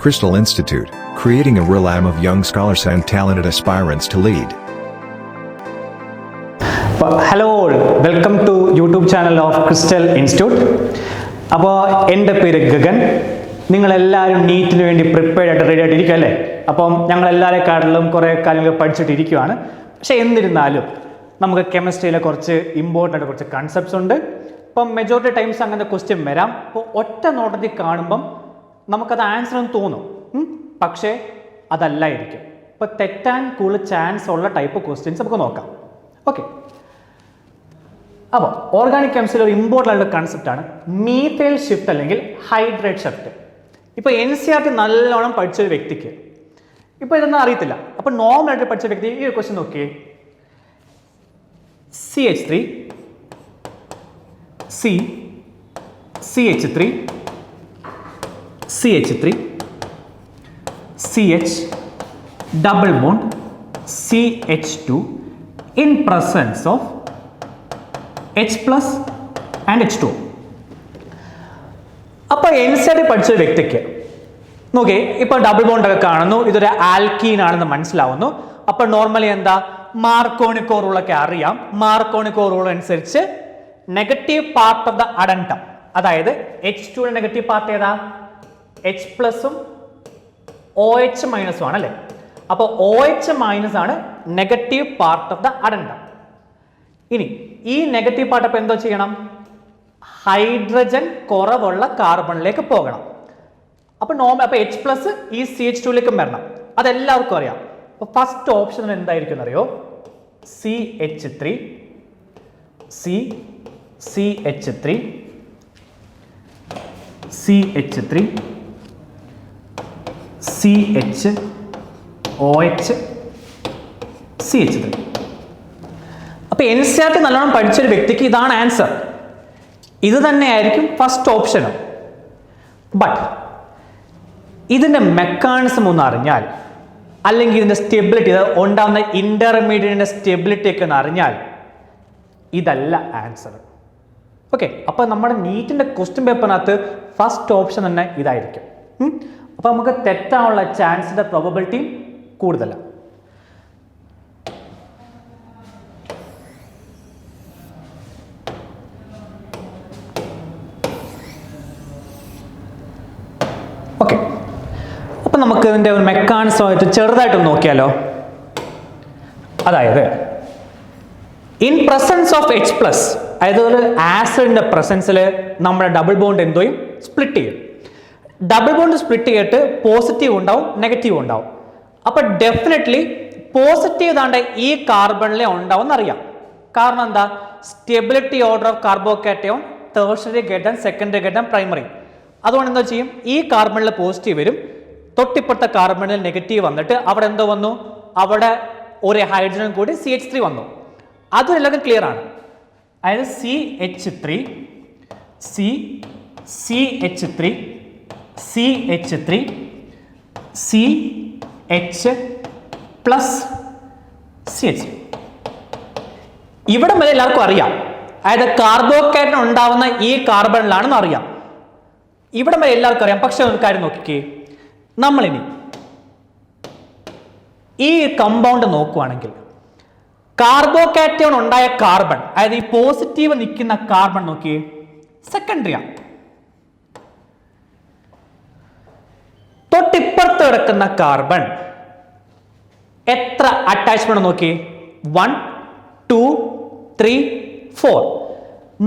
Crystal Institute, creating a real team of young scholars and talented aspirants to lead. Hello all, welcome to YouTube channel of Crystal Institute. അപ്പോൾ എൻ്റെ പേര് ഗഗൻ. നിങ്ങളെല്ലാവരും നീറ്റിന് വേണ്ടി prepared ആയിട്ട് ready ആയിട്ടിരിക്കുക അല്ലേ? അപ്പം ഞങ്ങളെല്ലാവരെക്കാട്ടിലും കുറേ കാര്യങ്ങൾ പഠിച്ചിട്ടിരിക്കുകയാണ്. പക്ഷേ എന്നിരുന്നാലും നമുക്ക് കെമിസ്ട്രിയിലെ കുറച്ച് ഇമ്പോർട്ടൻ്റ് കുറച്ച് കൺസെപ്റ്റ്സ് ഉണ്ട്. ഇപ്പം മെജോറിറ്റി ടൈംസ് അങ്ങനത്തെ ക്വസ്റ്റ്യൻ വരാം. അപ്പോൾ ഒറ്റ നോട്ടത്തിൽ കാണുമ്പം നമുക്കത് ആൻസർ എന്ന് തോന്നും, പക്ഷേ അതല്ലായിരിക്കും. ഇപ്പോൾ തെറ്റാൻ കൂടുതൽ ചാൻസ് ഉള്ള ടൈപ്പ് ക്വസ്റ്റ്യൻസ് നമുക്ക് നോക്കാം. ഓക്കെ, അപ്പോൾ ഓർഗാനിക് കെമിസ്ട്രിയിൽ ഒരു ഇമ്പോർട്ടൻ്റ് ആയിട്ടുള്ള കൺസെപ്റ്റാണ് മീഥൈൽ ഷിഫ്റ്റ് അല്ലെങ്കിൽ ഹൈഡ്രേറ്റ് ഷിഫ്റ്റ്. ഇപ്പോൾ NCERT നല്ലോണം പഠിച്ചൊരു വ്യക്തിക്ക് ഇപ്പോൾ ഇതൊന്നും അറിയത്തില്ല. അപ്പോൾ നോർമലായിട്ട് പഠിച്ച വ്യക്തി ഈ ഒരു ക്വസ്റ്റ്യൻ നോക്കിയേ, CH3 CH3 CH3 CH double bond CH2 in presence of H plus and H2. അപ്പോൾ NCERT പഠിച്ച വ്യക്തിക്ക് നോക്കേ, ഇപ്പോൾ ഡബിൾ ബോണ്ട് ഒക്കെ കാണുന്നു, ഇതൊരു ആൽക്കീൻ ആണെന്ന് മനസ്സിലാവുന്നു. അപ്പോൾ നോർമലി എന്താ, മാർക്കോണിക്കോ റൂളൊക്കെ അറിയാം. മാർക്കോണിക്കോ റൂൾ അനുസരിച്ച് നെഗറ്റീവ് പാർട്ട് ഓഫ് ദ അഡൻറ്റം, അതായത് H2 നെഗറ്റീവ് പാർട്ട് ഏതാ, H പ്ലസും OH മൈനസും ആണ് അല്ലേ? അപ്പോൾ OH മൈനസ് ആണ് നെഗറ്റീവ് പാർട്ട് ഓഫ് ദ അഡൻറ്റം. ഇനി ഈ നെഗറ്റീവ് പാർട്ട് അപ്പോൾ എന്തോ ചെയ്യണം, ഹൈഡ്രജൻ കുറവുള്ള കാർബണിലേക്ക് പോകണം. അപ്പോൾ അപ്പോൾ H പ്ലസ് ഈ CH2ലേക്കും വരണം, അതെല്ലാവർക്കും അറിയാം. അപ്പോൾ ഫസ്റ്റ് ഓപ്ഷൻ എന്തായിരിക്കും അറിയോ, CH3 CH3 CH3 CH OH CH3. അപ്പോൾ NCERT നല്ലോണം പഠിച്ചൊരു വ്യക്തിക്ക് ഇതാണ് ആൻസർ, ഇത് തന്നെയായിരിക്കും ഫസ്റ്റ് ഓപ്ഷനും. ബട്ട് ഇതിൻ്റെ മെക്കാനിസം ഒന്ന് അറിഞ്ഞാൽ, അല്ലെങ്കിൽ ഇതിൻ്റെ സ്റ്റെബിലിറ്റി, ഇത് ഉണ്ടാകുന്ന ഇൻ്റർമീഡിയറ്റിൻ്റെ സ്റ്റെബിലിറ്റി ഒക്കെ ഒന്ന് അറിഞ്ഞാൽ ഇതല്ല ആൻസർ. ഓക്കെ, അപ്പോൾ നമ്മുടെ നീറ്റിൻ്റെ ക്വസ്റ്റ്യൻ പേപ്പറിനകത്ത് ഫസ്റ്റ് ഓപ്ഷൻ തന്നെ ഇതായിരിക്കും. അപ്പോൾ നമുക്ക് തെറ്റാനുള്ള ചാൻസിൻ്റെ പ്രോബബിലിറ്റി കൂടുതലാണ്. ഓക്കെ, അപ്പം നമുക്ക് ഇതിൻ്റെ ഒരു മെക്കാനിസമായിട്ട് ചെറുതായിട്ടൊന്ന് നോക്കിയാലോ. അതായത് in presence of H plus, അതായത് ഒരു ആസിഡിൻ്റെ പ്രസൻസിൽ നമ്മുടെ ഡബിൾ ബോണ്ട് എന്തോ സ്പ്ലിറ്റ് ചെയ്യും. ഡബിൾ ബോണ്ട് സ്പ്ലിറ്റ് ചെയ്തിട്ട് പോസിറ്റീവ് ഉണ്ടാവും, നെഗറ്റീവ് ഉണ്ടാവും. അപ്പം ഡെഫിനറ്റ്ലി പോസിറ്റീവ് താണ്ട ഈ കാർബണിലെ ഉണ്ടാവും എന്നറിയാം. കാരണം എന്താ, stability order of carbocation tertiary greater secondary greater primary. അതുകൊണ്ട് എന്താ ചെയ്യും, ഈ കാർബണിൽ പോസിറ്റീവ് വരും, തൊട്ടിപ്പുറത്തെ കാർബണിൽ നെഗറ്റീവ് വന്നിട്ട് അവിടെ എന്തോ വന്നു, അവിടെ ഒരു ഹൈഡ്രജൻ കൂടി CH3 വന്നു. അതും എല്ലാവർക്കും ക്ലിയർ ആണ്. അതായത് CH3 CH പ്ലസ് CH. ഇവിടെ വരെ എല്ലാവർക്കും അറിയാം, അതായത് കാർബോകാറ്റയോൺ ഉണ്ടാവുന്ന ഈ കാർബണിലാണെന്ന് അറിയാം. ഇവിടെ വരെ എല്ലാവർക്കും അറിയാം. പക്ഷെ ഒരു കാര്യം നോക്കിക്കേ, നമ്മളിനി ഈ കമ്പൗണ്ട് നോക്കുവാണെങ്കിൽ കാർബോകാറ്റയോൺ ഉണ്ടായ കാർബൺ, അതായത് ഈ പോസിറ്റീവ് നിൽക്കുന്ന കാർബൺ നോക്കിയേ, സെക്കൻഡറിയാണ്. തൊട്ടിപ്പുറത്ത് കിടക്കുന്ന കാർബൺ എത്ര അറ്റാച്ച്മെന്റ് നോക്കി, 1 2 3 4,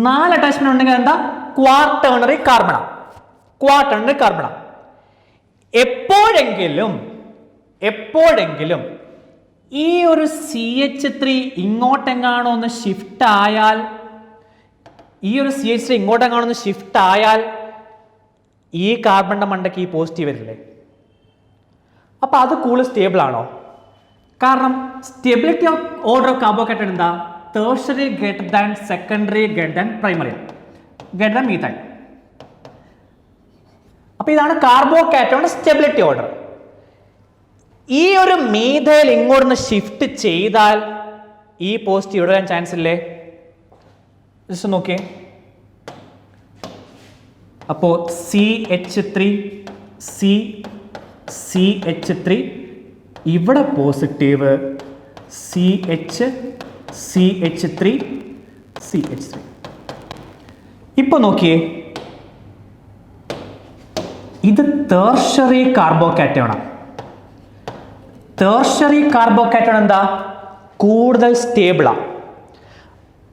4 അറ്റാച്ച്മെന്റ് ഉണ്ടെങ്കിൽ എന്താ, ക്വാർട്ടേണറി കാർബണാണ്. ക്വാർട്ടേണറി കാർബണാണ്. എപ്പോഴെങ്കിലും ഈ ഒരു CH3 ഇങ്ങോട്ടെങ്ങാണോ ഒന്ന് ഷിഫ്റ്റ് ആയാൽ, ഈ കാർബണിന്റെ മണ്ടയ്ക്ക് ഈ പോസിറ്റീവ് വരില്ലേ? അപ്പൊ അത് കൂടുതൽ സ്റ്റേബിൾ ആണോ? കാരണം stability of order of carbocation എന്താ, tertiary greater than secondary greater than primary greater than methyl. അപ്പൊ ഇതാണ് കാർബോകാറ്റയോണിന്റെ സ്റ്റെബിലിറ്റി ഓർഡർ. ഈ ഒരു മീഥൈൽ ഇങ്ങോട്ട് ഷിഫ്റ്റ് ചെയ്താൽ ഈ പോസിറ്റീവ് ഇടാൻ ചാൻസ് ഇല്ലേ? ജസ്റ്റ് നോക്കിയേ. അപ്പോൾ CH3 C CH3, ഇവിടെ പോസിറ്റീവ് CH, CH3, CH3. ഇപ്പോൾ നോക്കിയേ, ഇത് ടേർഷ്യറി കാർബോകാറ്റയോണാണ്. ടേർഷ്യറി കാർബോകാറ്റയോൺ എന്താ? കൂടുതൽ സ്റ്റേബിളാണ്.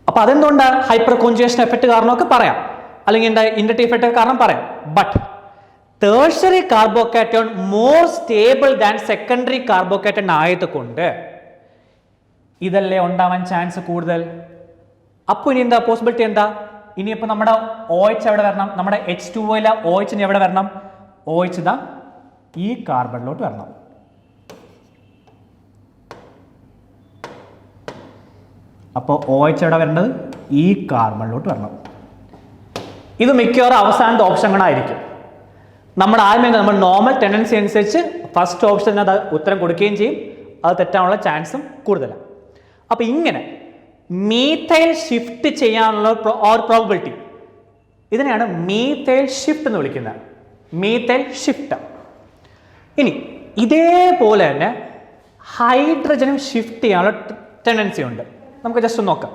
അപ്പോൾ അതെന്തുകൊണ്ട്? ഹൈപ്പർ കോൺജുഗേഷൻ എഫക്റ്റ് കാരണമൊക്കെ പറയാം, അല്ലെങ്കിൽ എന്താ ഇൻഡക്റ്റീവ് എഫക്റ്റ് കാരണം പറയാം. But tertiary carbocation more stable than secondary carbocation ആയതുകൊണ്ട് ഇതല്ലേ ഉണ്ടാവാൻ ചാൻസ് കൂടുതൽ. അപ്പോൾ ഇനി എന്താ പോസിബിലിറ്റി എന്താ? ഇനിയിപ്പോൾ നമ്മുടെ OH എവിടെ വരണം? നമ്മുടെ H2O OH എവിടെ വരണം? OH ഇതാ ഈ കാർബണിലോട്ട് വരണം. അപ്പോൾ OH എവിടെ വരേണ്ടത്? ഈ കാർബണിലോട്ട് വരണം. ഇത് മിക്കവാറും അവസാനത്തെ ഓപ്ഷനുകളായിരിക്കും. നമ്മുടെ ആദ്യമേ നമ്മൾ നോർമൽ ടെൻഡൻസി അനുസരിച്ച് ഫസ്റ്റ് ഓപ്ഷന് അത് ഉത്തരം കൊടുക്കുകയും ചെയ്യും. അത് തെറ്റാനുള്ള ചാൻസും കൂടുതലാണ്. അപ്പോൾ ഇങ്ങനെ മീഥൈൽ ഷിഫ്റ്റ് ചെയ്യാനുള്ള പ്രോബബിലിറ്റി, ഇതിനെയാണ് മീഥൈൽ ഷിഫ്റ്റ് എന്ന് വിളിക്കുന്നത്. Methyl shift. ഇനി ഇതേപോലെ തന്നെ ഹൈഡ്രജനും ഷിഫ്റ്റ് ചെയ്യാനുള്ള ടെൻഡൻസി ഉണ്ട്. നമുക്ക് ജസ്റ്റ് ഒന്ന് നോക്കാം.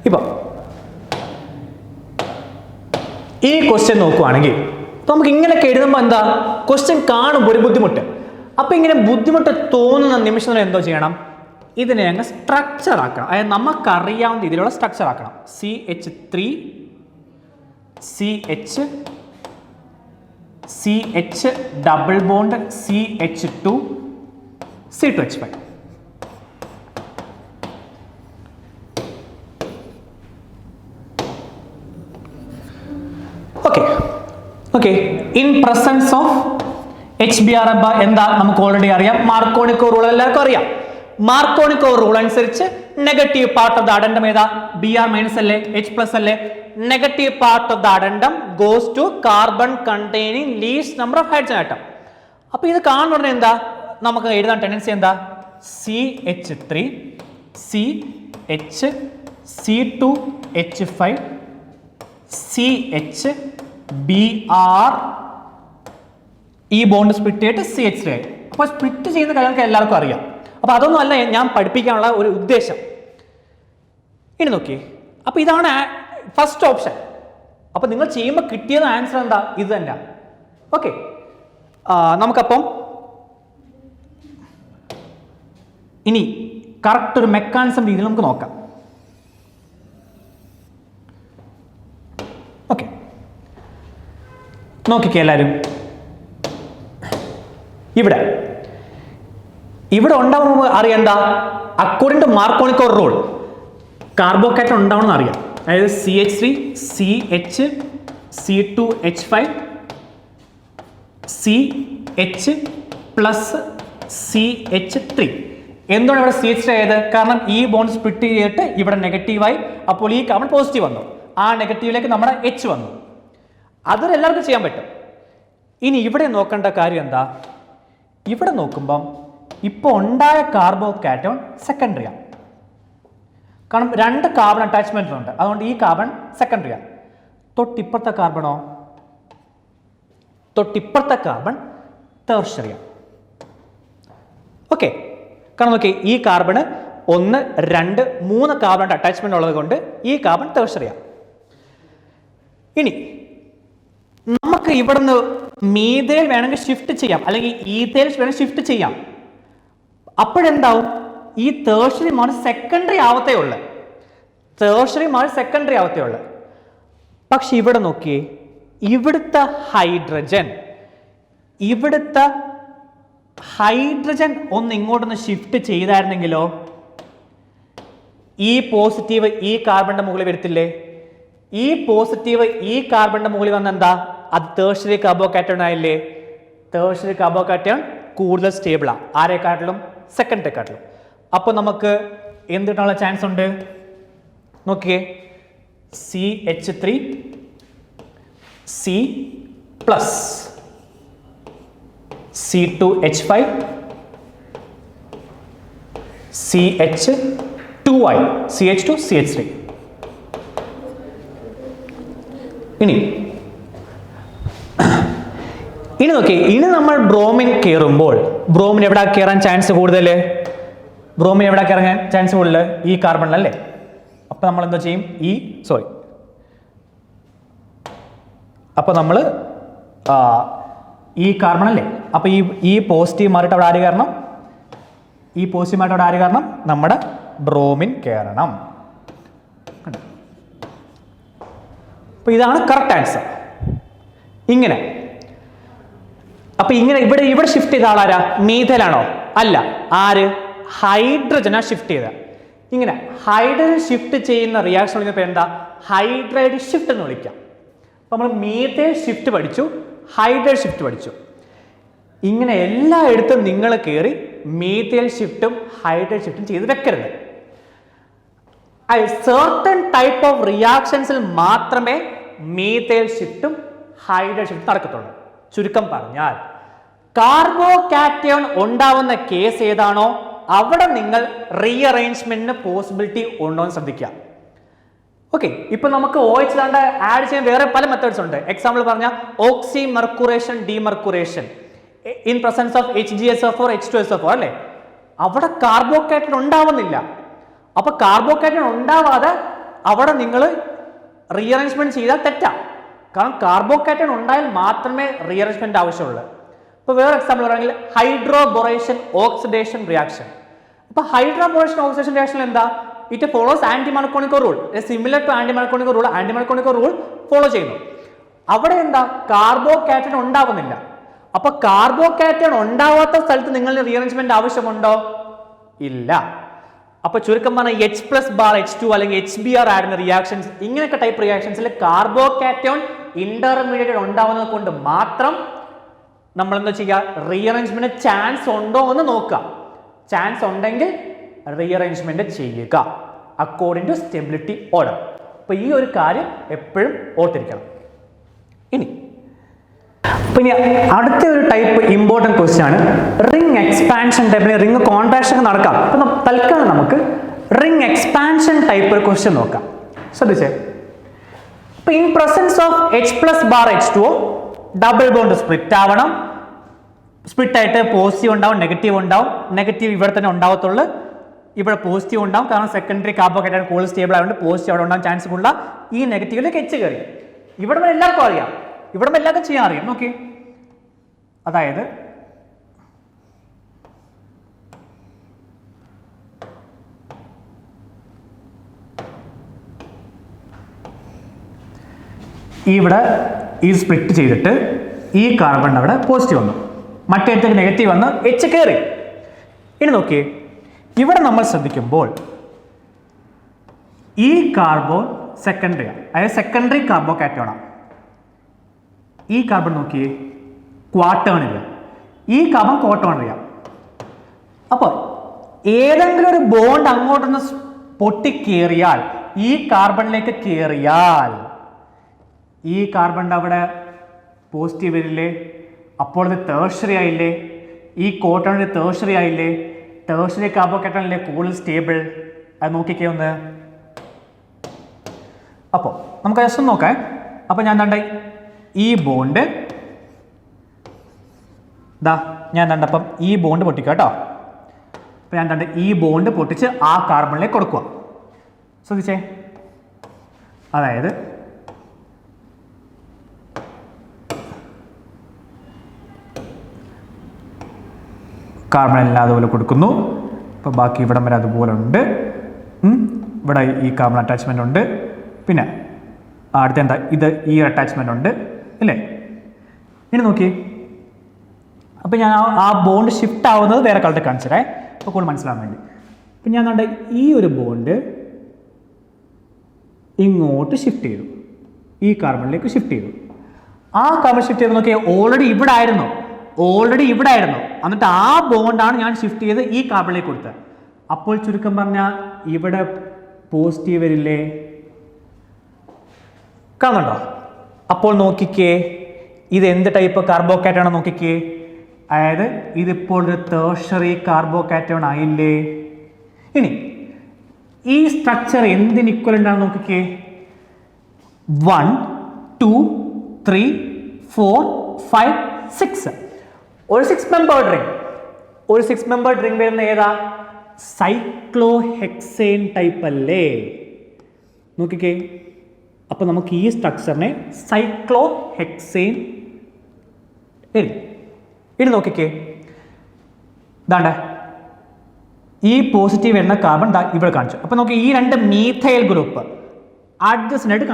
ഇപ്പൊ ഈ ക്വസ്റ്റ്യൻ നോക്കുവാണെങ്കിൽ നമുക്ക് ഇങ്ങനെയൊക്കെ എഴുതുമ്പോൾ എന്താ, ക്വസ്റ്റ്യൻ കാണുമ്പോൾ ഒരു ബുദ്ധിമുട്ട്. അപ്പൊ ഇങ്ങനെ ബുദ്ധിമുട്ട് തോന്നുന്ന നിമിഷം എന്തോ ചെയ്യണം? ഇതിനെ അങ്ങ് സ്ട്രക്ചർ ആക്കണം. അതായത് നമുക്കറിയാവുന്ന രീതിയിലുള്ള സ്ട്രക്ചർ ആക്കണം. CH3, CH, CH double bond CH2, C2H5. Okay, in presence of HBr എന്താ നമുക്ക് ഓൾറെഡി അറിയാം. മാർക്കോണിക്കോ റൂൾ എല്ലാവർക്കും അറിയാം. മാർക്കോണിക്കോ റൂൾ അനുസരിച്ച് negative part of the addendum ഏതാ? Br- അല്ലേ, H+ അല്ലേ? Negative part of the addendum goes to carbon containing least number of hydrogen atom. അപ്പൊ ഇത് കാണുന്ന എന്താ നമുക്ക് എഴുതാൻ ടെൻഡൻസി എന്താ? CH3, CH, C2H5, CH, Br, ഈ ബോണ്ട് സ്പ്ലിറ്റ് ചെയ്തിട്ട് CH3 ആയി. അപ്പോൾ സ്പ്ലിറ്റ് ചെയ്യുന്ന കാര്യങ്ങൾക്ക് എല്ലാവർക്കും അറിയാം. അപ്പോൾ അതൊന്നും അല്ല ഞാൻ പഠിപ്പിക്കാനുള്ള ഒരു ഉദ്ദേശം. ഇനി നോക്കിയേ, അപ്പോൾ ഇതാണ് ഫസ്റ്റ് ഓപ്ഷൻ. അപ്പോൾ നിങ്ങൾ ചെയ്യുമ്പോൾ കിട്ടിയത് ആൻസർ എന്താ? ഇത് തന്നെ. ഓക്കെ, നമുക്കപ്പം ഇനി കറക്റ്റ് ഒരു മെക്കാനിസം രീതിയിൽ നമുക്ക് നോക്കാം. ഓക്കെ, നോക്കിക്കേ എല്ലാവരും. ഇവിടെ ഉണ്ടാവുമ്പോൾ അറിയണ്ട, അക്കോർഡിംഗ് ടു മാർക്കോണിക്കോ റൂൾ കാർബോകാറ്റൺ ഉണ്ടാവണമെന്ന് അറിയാം. അതായത് CH3, CH, C2H5, CH plus CH3. എന്തുകൊണ്ട് ഇവിടെ CH3 ആയത്? കാരണം ഈ ബോണ്ട് സ്പ്ലിറ്റ് ചെയ്തിട്ട് ഇവിടെ നെഗറ്റീവായി, അപ്പോൾ ഈ കാർബൺ പോസിറ്റീവ് വന്നു, ആ നെഗറ്റീവിലേക്ക് നമ്മുടെ H വന്നു. അതൊരു എല്ലാവർക്കും ചെയ്യാൻ പറ്റും. ഇനി ഇവിടെ നോക്കേണ്ട കാര്യം എന്താ? ഇവിടെ നോക്കുമ്പം ഇപ്പോൾ ഉണ്ടായ കാർബോകാറ്റോൺ സെക്കൻഡറിയാണ്. കാരണം 2 കാർബൺ അറ്റാച്ച്മെന്റ് ഉണ്ട്, അതുകൊണ്ട് ഈ കാർബൺ സെക്കൻഡറിയാണ്. തൊട്ടിപ്പുറത്തെ കാർബണോ? തൊട്ടിപ്പുറത്തെ കാർബൺ ടേർഷ്യറിയാണ്. ഓക്കെ, കാരണം നോക്കി, ഈ കാർബണ് 1, 2, 3 കാർബൺ അറ്റാച്ച്മെന്റ് ഉള്ളത് കൊണ്ട് ഈ കാർബൺ ടേർഷ്യറിയാണ്. ഇനി നമുക്ക് ഇവിടുന്ന് മീഥൈൽ വേണമെങ്കിൽ ഷിഫ്റ്റ് ചെയ്യാം, അല്ലെങ്കിൽ ഈഥൈൽ വേണമെങ്കിൽ ഷിഫ്റ്റ് ചെയ്യാം. അപ്പോഴെന്താവും? ഈ ടേർഷ്യറി മോൾ സെക്കൻഡറി ആവത്തേ ഉള്ളു. ടേർഷ്യറി മോൾ സെക്കൻഡറി ആവത്തേ ഉള്ളു. പക്ഷെ ഇവിടെ നോക്കിയേ, ഇവിടുത്തെ ഹൈഡ്രജൻ ഒന്ന് ഇങ്ങോട്ടൊന്ന് ഷിഫ്റ്റ് ചെയ്തായിരുന്നെങ്കിലോ ഈ പോസിറ്റീവ് ഈ കാർബണിന്റെ മുകളിൽ വരത്തില്ലേ? ഈ പോസിറ്റീവ് ഈ കാർബണിന്റെ മുകളിൽ വന്നെന്താ? അത് ടേർഷ്യറി കാർബോകാറ്റയോൺ ആയില്ലേ? ടേർഷ്യറി കാർബോകാറ്റയോൺ കൂടുതൽ സ്റ്റേബിളാണ് ആരെക്കാട്ടിലും? സെക്കൻഡറിയെക്കാട്ടിലും. അപ്പോൾ നമുക്ക് എന്ത് കിട്ടാനുള്ള ചാൻസ് ഉണ്ട്? നോക്കിയേ, CH3, C plus C2H5, CH2I, CH2, CH3. ഇനി നോക്കി, ഇനി നമ്മൾ ബ്രോമിൻ കയറുമ്പോൾ ബ്രോമിൻ എവിടെ കയറാൻ ചാൻസ് കൂടുതൽ? ബ്രോമിൻ എവിടെ കയറാൻ ചാൻസ് കൂടുതൽ? ഈ കാർബണിലല്ലേ. അപ്പോൾ നമ്മൾ എന്താ ചെയ്യും? അപ്പോൾ നമ്മൾ ഈ കാർബൺ അല്ലേ, അപ്പോൾ ഈ പോസിറ്റീവ് മാറിയിട്ട് അവിടെ ആര് കയറണം? ഈ പോസിറ്റീവ് മാറിയിട്ട് അവിടെ ആര് കയറണം? നമ്മുടെ ബ്രോമിൻ കയറണം. അപ്പോൾ ഇതാണ് കറക്റ്റ് ആൻസർ. ഇങ്ങനെ. അപ്പോൾ ഇങ്ങനെ ഇവിടെ ഷിഫ്റ്റ് ചെയ്ത ആളാരാ? മീഥൈലാണോ? അല്ല. ആര്? ഹൈഡ്രജനാ ഷിഫ്റ്റ് ചെയ്ത. ഇങ്ങനെ ഹൈഡ്രജൻ ഷിഫ്റ്റ് ചെയ്യുന്ന റിയാക്ഷൻ വിളിക്കുന്ന പേര് എന്താ? ഹൈഡ്രൈഡ് ഷിഫ്റ്റ് എന്ന് വിളിക്കാം. അപ്പോൾ നമ്മൾ മീഥൈൽ ഷിഫ്റ്റ് പഠിച്ചു, ഹൈഡ്രൈഡ് ഷിഫ്റ്റ് പഠിച്ചു. ഇങ്ങനെ എല്ലായിടത്തും നിങ്ങൾ കയറി മീഥൈൽ ഷിഫ്റ്റും ഹൈഡ്രൈഡ് ഷിഫ്റ്റും ചെയ്ത് വെക്കരുത്. സർട്ടൺ ടൈപ്പ് ഓഫ് റിയാക്ഷൻസിൽ മാത്രമേ മീഥൈൽ ഷിഫ്റ്റും ഹൈഡ്രൈഡ് ഷിഫ്റ്റും നടക്കത്തുള്ളൂ. ചുരുക്കം പറഞ്ഞാൽ കാർബോകാറ്റയോൺ ഉണ്ടാവുന്ന കേസ് ഏതാണോ അവിടെ നിങ്ങൾ റീഅറേഞ്ച്മെന്റിന് പോസിബിലിറ്റി ഉണ്ടോ എന്ന് ശ്രദ്ധിക്കുക. ഓക്കെ, ഇപ്പൊ നമുക്ക് OH ആഡ് ചെയ്യാൻ വേറെ പല മെത്തേഡ്സ് ഉണ്ട്. എക്സാമ്പിൾ പറഞ്ഞാൽ oxy mercuration, demercuration in presence of HgSO4 H2SO4 അല്ലേ. അവിടെ കാർബോകാറ്റയോൺ ഉണ്ടാവുന്നില്ല. അപ്പൊ കാർബോകാറ്റയോൺ ഉണ്ടാവാതെ അവിടെ നിങ്ങൾ റീഅറേഞ്ച്മെന്റ് ചെയ്താൽ തെറ്റാ. കാരണം കാർബോകാറ്റയോൺ ഉണ്ടായാൽ മാത്രമേ റീഅറേഞ്ച്മെന്റ് ആവശ്യമുള്ളൂ. ഇപ്പോൾ വേറെ എക്സാമ്പിൾ പറയുകയാണെങ്കിൽ ഹൈഡ്രോബൊറേഷൻ ഓക്സിഡേഷൻ റിയാക്ഷൻ. അപ്പോൾ ഹൈഡ്രോബൊറേഷൻ ഓക്സിഡേഷൻ റിയാക്ഷൻ എന്താ? It follows anti Markovnikov rule. Similar to anti Markovnikov rule. Anti Markovnikov rule follow ചെയ്യുന്നു. അവിടെ എന്താ? കാർബോകാറ്റയോൺ ഉണ്ടാവുന്നില്ല. അപ്പൊ കാർബോകാറ്റയോൺ ഉണ്ടാവാത്ത സ്ഥലത്ത് നിങ്ങളുടെ റീഅറേഞ്ച്മെന്റ് ആവശ്യമുണ്ടോ? ഇല്ല. അപ്പൊ ചുരുക്കം പറഞ്ഞാൽ H+H2 അല്ലെങ്കിൽ HBr ആടുന്ന റിയാക്ഷൻസ്, ഇങ്ങനെയൊക്കെ ടൈപ്പ് റിയാക്ഷൻസിൽ കാർബോകാറ്റയോൺ ഇന്റർമീഡിയറ്റ് ഉണ്ടാവുന്നത് കൊണ്ട് മാത്രം നമ്മൾ എന്താ ചെയ്യുക? റീഅറേഞ്ച്മെന്റ് ചാൻസ് ഉണ്ടോ എന്ന് നോക്കുക. ചാൻസ് ഉണ്ടെങ്കിൽ റീഅറേഞ്ച്മെന്റ് ചെയ്യുക അക്കോർഡിംഗ് ടു സ്റ്റെബിലിറ്റി ഓർഡർ. അപ്പൊ ഈ ഒരു കാര്യം എപ്പോഴും ഓർത്തിരിക്കണം. ഇനി അടുത്ത ഒരു ടൈപ്പ് ഇമ്പോർട്ടൻറ്റ് ക്വസ്റ്റ്യൻ ആണ് റിംഗ് എക്സ്പാൻഷൻ ടൈപ്പിൽ. റിംഗ് കോൺട്രാക്ഷൻ ഒക്കെ നടക്കാം. അപ്പൊ തൽക്കാലം നമുക്ക് റിംഗ് എക്സ്പാൻഷൻ ടൈപ്പ് ഒരു ക്വസ്റ്റ്യൻ നോക്കാം. ശ്രദ്ധിച്ചേ. അപ്പൊ in presence of H+H2O double bond split ആവണം. സ്പ്ലിറ്റ് ആയിട്ട് പോസിറ്റീവ് ഉണ്ടാവും, നെഗറ്റീവ് ഉണ്ടാവും. നെഗറ്റീവ് ഇവിടെ തന്നെ ഉണ്ടാവത്തുള്ളൂ, ഇവിടെ പോസിറ്റീവ് ഉണ്ടാവും. കാരണം സെക്കൻഡറി കാർബോഹൈഡ്രേറ്റ് കൂടുതൽ സ്റ്റേബിൾ ആയതുകൊണ്ട് പോസിറ്റീവ് അവിടെ ഉണ്ടാകാൻ ചാൻസ് കൂടുതൽ. ഈ നെഗറ്റീവിലേക്ക് H കയറി. ഇവിടെ എല്ലാവർക്കും അറിയാം, ഇവിടെ എല്ലാവർക്കും ചെയ്യാൻ അറിയാം. നോക്കി, അതായത് ഇവിടെ ഈ സ്പ്ലിറ്റ് ചെയ്തിട്ട് ഈ കാർബൺ അവിടെ പോസിറ്റീവ് വന്നു, മറ്റേടത്തേക്ക് നെഗറ്റീവ് വന്ന് H കയറി. ഇനി നോക്കിയേ, ഇവിടെ നമ്മൾ ശ്രദ്ധിക്കുമ്പോൾ ഈ കാർബൺ സെക്കൻഡറിയാണ്, അതായത് സെക്കൻഡറി കാർബോകാറ്റയോണാണ്. ഈ കാർബൺ നോക്കിയേ, ക്വാട്ടേൺ ഇല്ല. ഈ കാർബൺ ക്വാട്ടേൺ അറിയാം. അപ്പോൾ ഏതെങ്കിലും ഒരു ബോണ്ട് അങ്ങോട്ടൊന്ന് പൊട്ടിക്കേറിയാൽ, ഈ കാർബണിലേക്ക് കയറിയാൽ ഈ കാർബണിൻ്റെ അവിടെ പോസിറ്റീവ് വരില്ലേ? അപ്പോൾ ഇത് ടേർഷറി ആയില്ലേ? ഈ കോട്ടണിൽ ടേർഷറി ആയില്ലേ? ടേർഷറി കാർബോകാറ്റയോണിലെ കൂടുതൽ സ്റ്റേബിൾ. അത് നോക്കിക്കേ ഒന്ന്. അപ്പോൾ നമുക്ക് ജസ്റ്റ് നോക്കാം. അപ്പോൾ ഞാൻ കണ്ട ഈ ബോണ്ട് ഞാൻ കണ്ടപ്പം ഈ ബോണ്ട് പൊട്ടിക്കുക കേട്ടോ. അപ്പോൾ ഞാൻ കണ്ട ഈ ബോണ്ട് പൊട്ടിച്ച് ആ കാർബണിലേക്ക് കൊടുക്കുക. ശ്രദ്ധിച്ചേ, അതായത് കാർബൺ എല്ലാം അതുപോലെ കൊടുക്കുന്നു. അപ്പോൾ ബാക്കി ഇവിടം വരെ അതുപോലെ ഉണ്ട്. ഇവിടെ ഈ കാർബൺ അറ്റാച്ച്മെൻ്റ് ഉണ്ട്. പിന്നെ അടുത്ത എന്താ? ഇത് ഈ അറ്റാച്ച്മെൻ്റ് ഉണ്ട് ഇല്ലേ? ഇനി നോക്കി. അപ്പോൾ ഞാൻ ആ ബോണ്ട് ഷിഫ്റ്റ് ആവുന്നത് വേറെ കളറിൽ കാണിച്ചേ, അപ്പോൾ കൂടുതൽ മനസ്സിലാവാൻ വേണ്ടി. അപ്പം ഞാൻ കണ്ട ഈ ഒരു ബോണ്ട് ഇങ്ങോട്ട് ഷിഫ്റ്റ് ചെയ്തു, ഈ കാർബണിലേക്ക് ഷിഫ്റ്റ് ചെയ്തു. ആ കാർബൺ ഷിഫ്റ്റ് ചെയ്ത് നോക്കിയാൽ ഓൾറെഡി ഇവിടെ ആയിരുന്നു, എന്നിട്ട് ആ ബോണ്ടാണ് ഞാൻ ഷിഫ്റ്റ് ചെയ്ത് ഈ കാർബണിലേക്ക് കൊടുത്തത്. അപ്പോൾ ചുരുക്കം പറഞ്ഞാൽ ഇവിടെ പോസിറ്റീവ് വരില്ലേ? കാണുന്നുണ്ടോ? അപ്പോൾ നോക്കിക്കേ, ഇത് എന്ത് ടൈപ്പ് കാർബോകാറ്റയോൺ നോക്കിക്കേ. അതായത് ഇതിപ്പോൾ ഒരു ടേർഷറി കാർബോകാറ്റയോൺ ആയില്ലേ? ഇനി ഈ സ്ട്രക്ചർ എന്തിന് ഇക്വലൻ്റ് ആണ് നോക്കിക്കേ. 1 2 3 4 5 6. ഒരു 6 മെമ്പർ റിംഗ് വരുന്ന ഏതാ? സൈക്ലോഹെക്സേൻ ടൈപ്പ് അല്ലേ? നോക്കിക്കേ, അപ്പൊ നമുക്ക് ഈ സ്ട്രക്ചറിനെ സൈക്ലോഹെക്സേൻ എഴുതി. ഇനി നോക്കിക്കേ, ഇതാണ്ട ഈ പോസിറ്റീവ് വരുന്ന കാർബൺ ഇവിടെ കാണിച്ചു. അപ്പൊ നോക്കി, ഈ രണ്ട് മീഥൈൽ ഗ്രൂപ്പ് അഡ്ജസ്റ്റന്റ് ആയിട്ട്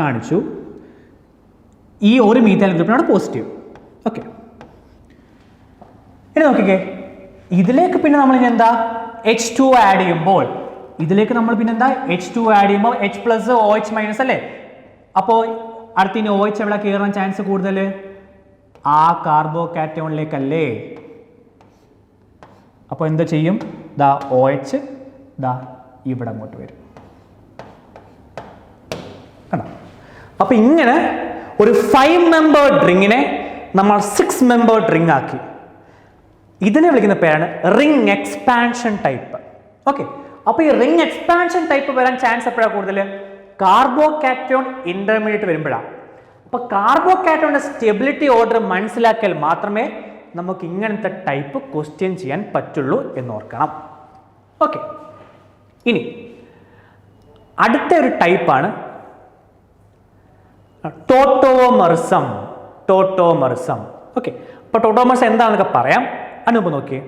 കാണിച്ചു. ഈ ഒരു മീഥൈൽ ഗ്രൂപ്പിനാണ് പോസിറ്റീവ്. ഓക്കെ, ഇനി നോക്കിക്കേ, ഇതിലേക്ക് പിന്നെ നമ്മൾ ഇനി എന്താ H2 ആഡ് ചെയ്യുമ്പോൾ H പ്ലസ് OH മൈനസ് അല്ലേ? അപ്പോൾ അടുത്ത ഇനി OH എവിടെ കയറാൻ ചാൻസ് കൂടുതൽ? ആ കാർബോകാറ്റയോണിലേക്കല്ലേ? അപ്പോൾ എന്താ ചെയ്യും? OH ഇവിടെ അങ്ങോട്ട് വരും. കണ്ടോ? അപ്പൊ ഇങ്ങനെ ഒരു 5 മെമ്പർ റിങ്ങിനെ നമ്മൾ 6 മെമ്പർ റിംഗ് ആക്കി. ഇതിനെ വിളിക്കുന്ന പേരാണ് റിംഗ് എക്സ്പാൻഷൻ ടൈപ്പ്. ഓക്കെ, അപ്പൊ ഈ റിംഗ് എക്സ്പാൻഷൻ ടൈപ്പ് വരാൻ ചാൻസ് എപ്പോഴാണ് കൂടുതൽ? കാർബോകാറ്റയോൺ ഇന്റർമീഡിയറ്റ് വരുമ്പോഴാണ്. അപ്പൊ കാർബോകാറ്റയോണിന്റെ സ്റ്റെബിലിറ്റി ഓർഡർ മനസ്സിലാക്കിയാൽ മാത്രമേ നമുക്ക് ഇങ്ങനത്തെ ടൈപ്പ് ക്വസ്റ്റ്യൻ ചെയ്യാൻ പറ്റുള്ളൂ എന്ന് ഓർക്കണം. ഓക്കെ, ഇനി അടുത്ത ഒരു ടൈപ്പാണ് ടോട്ടോമറിസം. ഓക്കെ, അപ്പൊ ടോട്ടോമറിസം എന്താണെന്നൊക്കെ പറയാം. അനുപ നോക്കിയേ,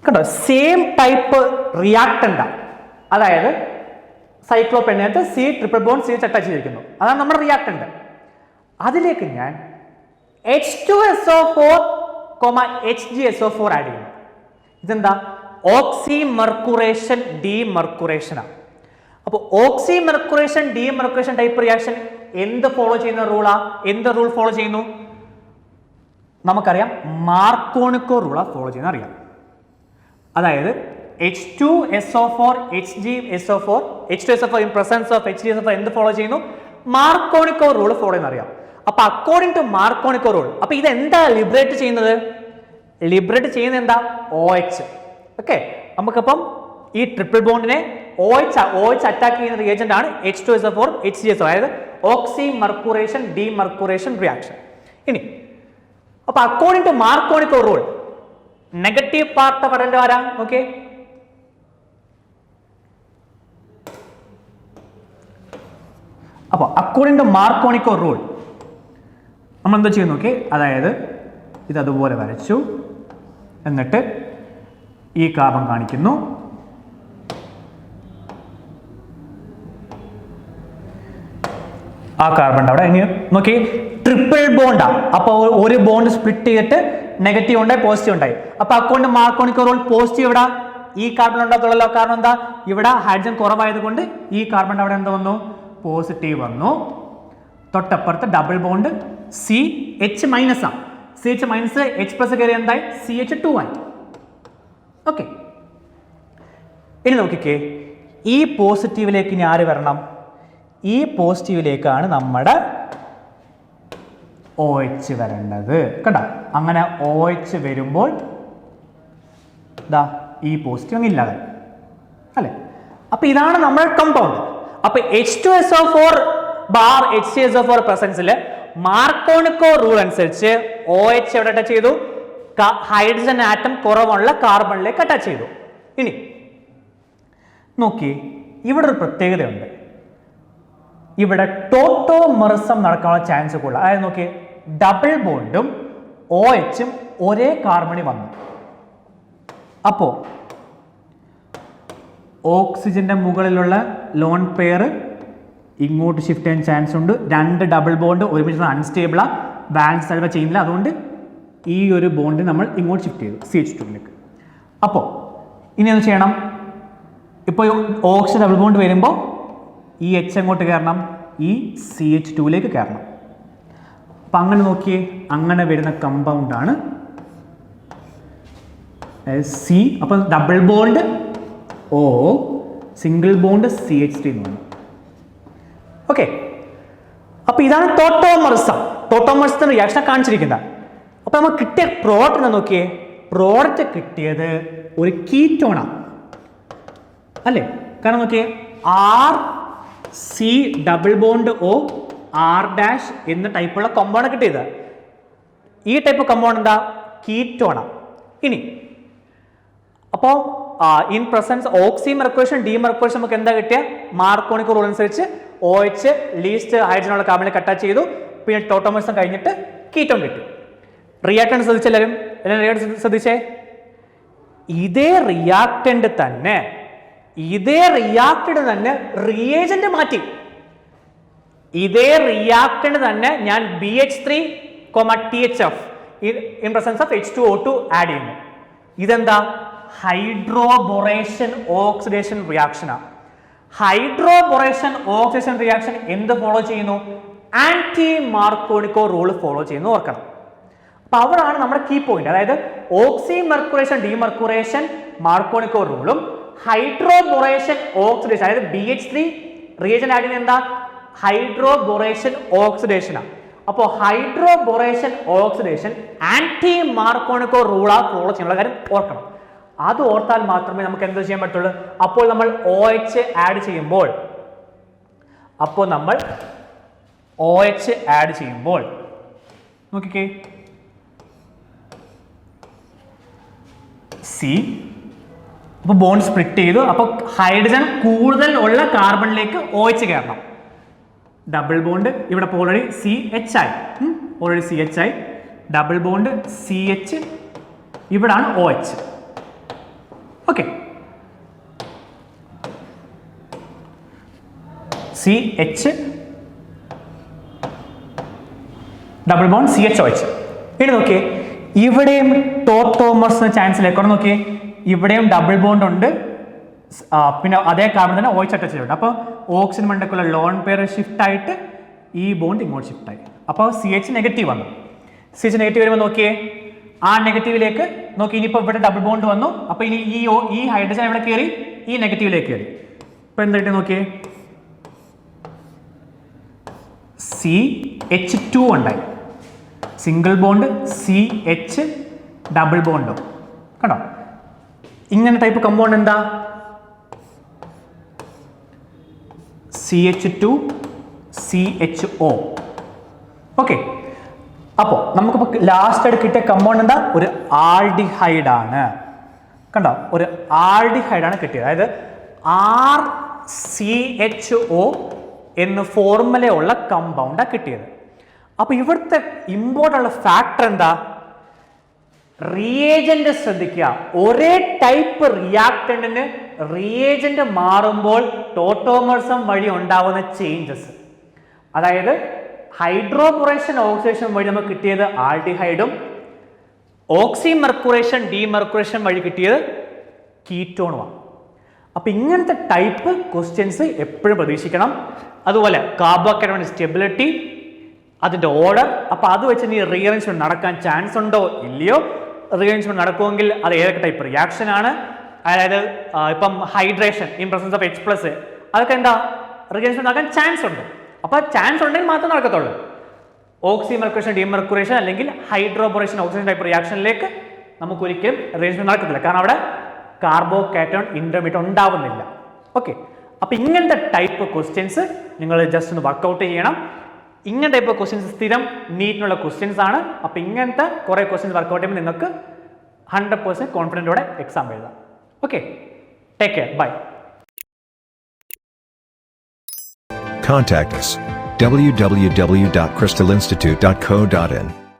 കണ്ടോ, സെയിം ടൈപ്പ് റിയാക്ടൻ്റ്, അതായത് സൈക്ലോപെന്റേനകത്ത് C triple bond CH attach ചെയ്തിരിക്കുന്നു. അതാണ് നമ്മുടെ റിയാക്ടൻ്റ്. അതിലേക്ക് ഞാൻ H2SO4, HgSO4 ആഡ് ചെയ്യുന്നു. ഇതെന്താ? ഓക്സിമെർക്കുറേഷൻ ഡീമെർക്കുറേഷനാണ്. അപ്പോൾ ഓക്സിമെർക്കുറേഷൻ ഡീമെർക്കുറേഷൻ ടൈപ്പ് റിയാക്ഷൻ എന്ത് ഫോളോ ചെയ്യുന്ന റൂളാ? എന്ത് റൂൾ ഫോളോ ചെയ്യുന്നു? നമുക്കറിയാം, മാർക്കോണിക്കോ റൂളാ ഫോളോ ചെയ്യുന്ന അറിയാം. അതായത് H2SO4 HgSO4 H2SO4 in presence of HgSO4 എന്ത് ഫോളോ ചെയ്യുന്നു? മാർക്കോണിക്കോ റൂൾ ഫോളോ ചെയ്യുന്ന അറിയാം. അപ്പൊ അക്കോർഡിംഗ് ടു മാർക്കോണിക്കോ റൂൾ, അപ്പൊ ഇത് എന്താ ലിബറേറ്റ് ചെയ്യുന്നത്? എന്താ? OH. ഓക്കെ, നമുക്കപ്പം ഈ ട്രിപ്പിൾ ബോണ്ടിനെ OH അറ്റാക്ക് ചെയ്യുന്ന റിയേജന്റ് ആണ് H2SO4 HgSO, അതായത് ഓക്സിമെർക്കുറേഷൻ ഡീമെർക്കുറേഷൻ റിയാക്ഷൻ. ഇനി അപ്പൊ according to Markovnikov rule negative part പറയേണ്ട ആരാ? ഓക്കെ, അപ്പോൾ അക്കോർഡിംഗ് ടു മാർക്കോണിക്കോ റൂൾ നമ്മൾ എന്താ ചെയ്യുന്നു? ഓക്കെ, അതായത് ഇത് അതുപോലെ വരച്ചു, എന്നിട്ട് ഈ കാർബൺ കാണിക്കുന്നു, ആ കാർബൺ അവിടെ. ഇനി നോക്കി, ട്രിപ്പിൾ ബോണ്ടാ. അപ്പോൾ ഒരു ബോണ്ട് സ്പ്ലിറ്റ് ചെയ്തിട്ട് നെഗറ്റീവ് ഉണ്ടായി, പോസിറ്റീവ് ഉണ്ടായി. അപ്പൊ according to Markovnikov rule positive ഇവിടെ ഈ കാർബൺ ഉണ്ടാകത്തുള്ളൂ. കാരണം എന്താ? ഇവിടെ ഹൈഡ്രജൻ കുറവായതുകൊണ്ട് ഈ കാർബൺ അവിടെ എന്ത് വന്നു? പോസിറ്റീവ് വന്നു. തൊട്ടപ്പുറത്ത് ഡബിൾ ബോണ്ട് CH മൈനസ് ആ. CH മൈനസ് H പ്ലസ് കയറി എന്തായി? CH2 ആയി. ഓക്കെ, ഇനി നോക്കിക്കേ, ഈ പോസിറ്റീവിലേക്ക് ഇനി ആര് വരണം? ഈ പോസിറ്റീവിലേക്കാണ് നമ്മുടെ OH വരേണ്ടത്. കണ്ടോ? അങ്ങനെ OH വരുമ്പോൾ ഈ പോസിറ്റീവ് അങ്ങ് ഇല്ലാതെ അല്ലേ? അപ്പൊ ഇതാണ് നമ്മുടെ കമ്പൗണ്ട്. അപ്പൊ H2SO4 ബാർ HCSO4 പ്രസൻസിൽ മാർക്കോണിക്കോ റൂൾ അനുസരിച്ച് OH എവിടെ അറ്റാച്ച് ചെയ്തു? ഹൈഡ്രജൻ ആറ്റം കുറവുള്ള കാർബണിലേക്ക് അറ്റാച്ച് ചെയ്തു. ഇനി നോക്കി, ഇവിടെ ഒരു പ്രത്യേകതയുണ്ട്. ഇവിടെ ടോട്ടോമറിസം നടക്കാനുള്ള ചാൻസ് കൂടുതൽ. അതായത് നോക്കി, ഡബിൾ ബോണ്ടും OHും ഒരേ കാർബണിൽ വന്നു. അപ്പോ ഓക്സിജന്റെ മുകളിലുള്ള ലോൺ പെയർ ഇങ്ങോട്ട് ഷിഫ്റ്റ് ചെയ്യാൻ ചാൻസ് ഉണ്ട്. രണ്ട് ഡബിൾ ബോണ്ട് ഒരുമിച്ച് അൺസ്റ്റേബിളാ, ബാലൻസ് ആയിട്ട് ചെയ്യുന്നില്ല. അതുകൊണ്ട് ഈ ഒരു ബോണ്ട് നമ്മൾ ഇങ്ങോട്ട് ഷിഫ്റ്റ് ചെയ്തു CH2ലേക്ക്. അപ്പോൾ ഇനി എന്ത് ചെയ്യണം? ഇപ്പോൾ ഓക്സിജൻ ഡബിൾ ബോണ്ട് വരുമ്പോൾ ഈ H അങ്ങോട്ട് കയറണം, ഈ CH2ലേക്ക് കയറണം. അപ്പം അങ്ങനെ നോക്കിയേ, അങ്ങനെ വരുന്ന കമ്പൗണ്ടാണ് C. അപ്പം double bond O, single bond CH3 എന്ന് പറഞ്ഞു. ഓക്കെ, അപ്പൊ ഇതാണ് ടോട്ടോമറിസം. ടോട്ടോമറിസത്തിന്റെ റിയാക്ഷൻ കാണിച്ചിരിക്കുന്നത്. അപ്പൊ നമുക്ക് കിട്ടിയ പ്രോഡക്റ്റ് എന്താ നോക്കിയേ? പ്രോഡക്റ്റ് കിട്ടിയത് ഒരു കീറ്റോണാണ് അല്ലേ? കാരണം നോക്കിയേ, C double bond O R dash എന്ന ടൈപ്പുള്ള കോമ്പൗണ്ട് കിട്ടിയത്. ഈ ടൈപ്പ് കോമ്പൗണ്ട് എന്താ? കീറ്റോണാണ്. ഇനി അപ്പോൾ ഇൻ പ്രസൻസ് ഓക്സി മെർക്കുറേഷൻ ഡീമെർക്കുറേഷൻ നമുക്ക് എന്താ കിട്ടിയ? മാർക്കോണിക് റൂൾ അനുസരിച്ച് OH ലീസ്റ്റ് ഹൈഡ്രജനുള്ള കാർബണിൽ അറ്റാച്ച് ചെയ്തു, പിന്നെ ടോട്ടോമേഴ്സും കഴിഞ്ഞിട്ട് കീറ്റോൺ കിട്ടി. റിയാക്ടന്റ് ശ്രദ്ധിച്ചെല്ലാവരും? റിയാക്ടന്റ് ശ്രദ്ധിച്ചേ. ഇതേ റിയാക്ടന്റ് തന്നെ റിയേജന്റ് മാറ്റി. ഇതേ റിയാക്ടന്റ് തന്നെ ഞാൻ BH3, THF in presence of H2O2 add ചെയ്യുന്നു. ഇതെന്താ? ഹൈഡ്രോബൊറേഷൻ ഓക്സിഡേഷൻ റിയാക്ഷനാണ്. ഹൈഡ്രോബൊറേഷൻ ഓക്സിഡേഷൻ റിയാക്ഷൻ എന്ത് ഫോളോ ചെയ്യുന്നു? ആന്റി മാർക്കോണിക്കോ റൂൾ ഫോളോ ചെയ്യുന്നു, ഓർക്കണം. അപ്പൊ അവിടാണ് നമ്മുടെ കീ പോയിന്റ്. അതായത് ഓക്സി മെർക്കുറേഷൻ ഡീമെർക്കുറേഷൻ മാർക്കോണിക്കോ റൂളും ഹൈഡ്രോബൊറേഷൻ ഓക്സിഡേഷൻ, അതായത് BH3 റിയേജന്റ് ആഡ് ചെയ്യുന്നത് എന്താ? ഹൈഡ്രോബൊറേഷൻ ഓക്സിഡേഷനാണ്. അപ്പോൾ ഹൈഡ്രോബൊറേഷൻ ഓക്സിഡേഷൻ ആന്റി മാർക്കോണിക്കോ റൂളാ ഫോളോ ചെയ്യാനുള്ള കാര്യം ഓർക്കണം. അത് ഓർത്താൽ മാത്രമേ നമുക്ക് എന്ത് ചെയ്യാൻ പറ്റുള്ളൂ. അപ്പോൾ നമ്മൾ OH ആഡ് ചെയ്യുമ്പോൾ നോക്കിക്കേ, സി അപ്പോൾ ബോണ്ട് സ്പ്ലിറ്റ് ചെയ്തു. അപ്പോൾ ഹൈഡ്രജൻ കൂടുതൽ ഉള്ള കാർബണിലേക്ക് OH കയറണം. ഡബിൾ ബോണ്ട് ഇവിടെ ഓൾറെഡി CH ആയി, ഡബിൾ ബോണ്ട് CH, ഇവിടാണ് OH. Okay, CH double bond CH-OH. ഇനി നോക്കിയേ, ഇവിടെയും ടോട്ടോമേഴ്സ് ചാൻസിലേക്ക് നോക്കിയേ, ഇവിടെയും ഡബിൾ ബോണ്ട് ഉണ്ട്, പിന്നെ അതേ കാർബൺ തന്നെ OH അറ്റാച്ച് ചെയ്തിട്ടുണ്ട്. അപ്പോൾ ഓക്സിജൻ മണ്ടക്കുള്ള ലോൺ പെയർ ഷിഫ്റ്റ് ആയിട്ട് ഈ ബോണ്ട് ഇങ്ങോട്ട് ഷിഫ്റ്റ് ആയി. അപ്പോൾ CH നെഗറ്റീവ് വന്നു. CH നെഗറ്റീവ് വരുമ്പോൾ നോക്കിയേ, ആ നെഗറ്റീവിലേക്ക് നോക്കി, ഇനിയിപ്പോൾ ഇവിടെ ഡബിൾ ബോണ്ട് വന്നു. അപ്പോൾ ഇനി ഈ ഹൈഡ്രജൻ ഇവിടെ കയറി ഈ നെഗറ്റീവിലേക്ക് കയറി. ഇപ്പോൾ എന്തായിട്ട് നോക്കിയേ, CH2 ഉണ്ടായി, സിംഗിൾ ബോണ്ട് CH ഡബിൾ ബോണ്ടും കണ്ടോ. ഇങ്ങനെ ടൈപ്പ് കമ്പൗണ്ട് എന്താ? CH2 CHO. ഓക്കെ, അപ്പോൾ നമുക്കിപ്പോൾ ലാസ്റ്റ് ആയിട്ട് കിട്ടിയ കമ്പൗണ്ട് എന്താ? ഒരു ആൽഡിഹൈഡ് ആണ്. കണ്ടോ, ഒരു ആൽഡിഹൈഡ് ആണ് കിട്ടിയത്. അതായത് RCHO എന്ന് ഫോർമുലയുള്ള കമ്പൗണ്ടാണ് കിട്ടിയത്. അപ്പോൾ ഇവിടുത്തെ ഇമ്പോർട്ടൻ്റ് ഉള്ള ഫാക്ടർ എന്താ? റിയേജന്റ് ശ്രദ്ധിക്കുക. ഒരേ ടൈപ്പ് റിയാക്ടന്റിന് റിയേജന്റ് മാറുമ്പോൾ ടോട്ടോമേഴ്സം വഴി ഉണ്ടാവുന്ന ചേഞ്ചസ്, അതായത് ഹൈഡ്രോബൊറേഷൻ ഓക്സിഡേഷൻ വഴി നമുക്ക് കിട്ടിയത് ആൽഡിഹൈഡും, ഓക്സി മെർക്കുറേഷൻ ഡീമെർക്കുറേഷൻ വഴി കിട്ടിയത് കീറ്റോണുമാണ്. അപ്പൊ ഇങ്ങനത്തെ ടൈപ്പ് ക്വസ്റ്റ്യൻസ് എപ്പോഴും പ്രതീക്ഷിക്കണം. അതുപോലെ കാർബോകാറ്റയോൺ സ്റ്റെബിലിറ്റി, അതിന്റെ ഓർഡർ. അപ്പൊ അത് വെച്ച് നീ റീഅറേഞ്ച്മെന്റ് നടക്കാൻ ചാൻസ് ഉണ്ടോ ഇല്ലയോ? റീഅറേഞ്ച്മെന്റ് നടക്കുമെങ്കിൽ അത് ഏതൊക്കെ ടൈപ്പ് റിയാക്ഷൻ ആണ്? അതായത് ഇപ്പം hydration in presence of H+, അതൊക്കെ എന്താ റീഅറേഞ്ച്മെന്റ് നടക്കാൻ ചാൻസ് ഉണ്ട്. അപ്പൊ ചാൻസ് ഉണ്ടെങ്കിൽ മാത്രമേ നടക്കത്തുള്ളൂ. ഓക്സി മെർക്കുറേഷൻ ഡീമെർക്കുറേഷൻ അല്ലെങ്കിൽ ഹൈഡ്രോബൊറേഷൻ ഓക്സിജൻ ടൈപ്പ് റിയാക്ഷനിലേക്ക് നമുക്ക് ഒരിക്കലും റീഅറേഞ്ച്മെന്റ് നടക്കത്തില്ല, കാരണം അവിടെ കാർബോകാറ്റയോൺ ഇന്റർമീഡിയറ്റ് ഉണ്ടാവുന്നില്ല. ഓക്കെ, അപ്പൊ ഇങ്ങനത്തെ ടൈപ്പ് ക്വസ്റ്റ്യൻസ് നിങ്ങൾ ജസ്റ്റ് ഒന്ന് വർക്ക്ഔട്ട് ചെയ്യണം. ഇങ്ങനെ ടൈപ്പ് ക്വസ്റ്റ്യൻസ് സ്ഥിരം നീറ്റിനുള്ള ക്വസ്റ്റ്യൻസ് ആണ്. അപ്പൊ ഇങ്ങനത്തെ കുറെ ക്വസ്റ്റ്യൻസ് വർക്ക്ഔട്ട് ചെയ്യുമ്പോൾ നിങ്ങൾക്ക് 100% കോൺഫിഡൻറ്റോടെ എക്സാം എഴുതാം. Okay, take care, bye. Contact us www.crystalinstitute.co.in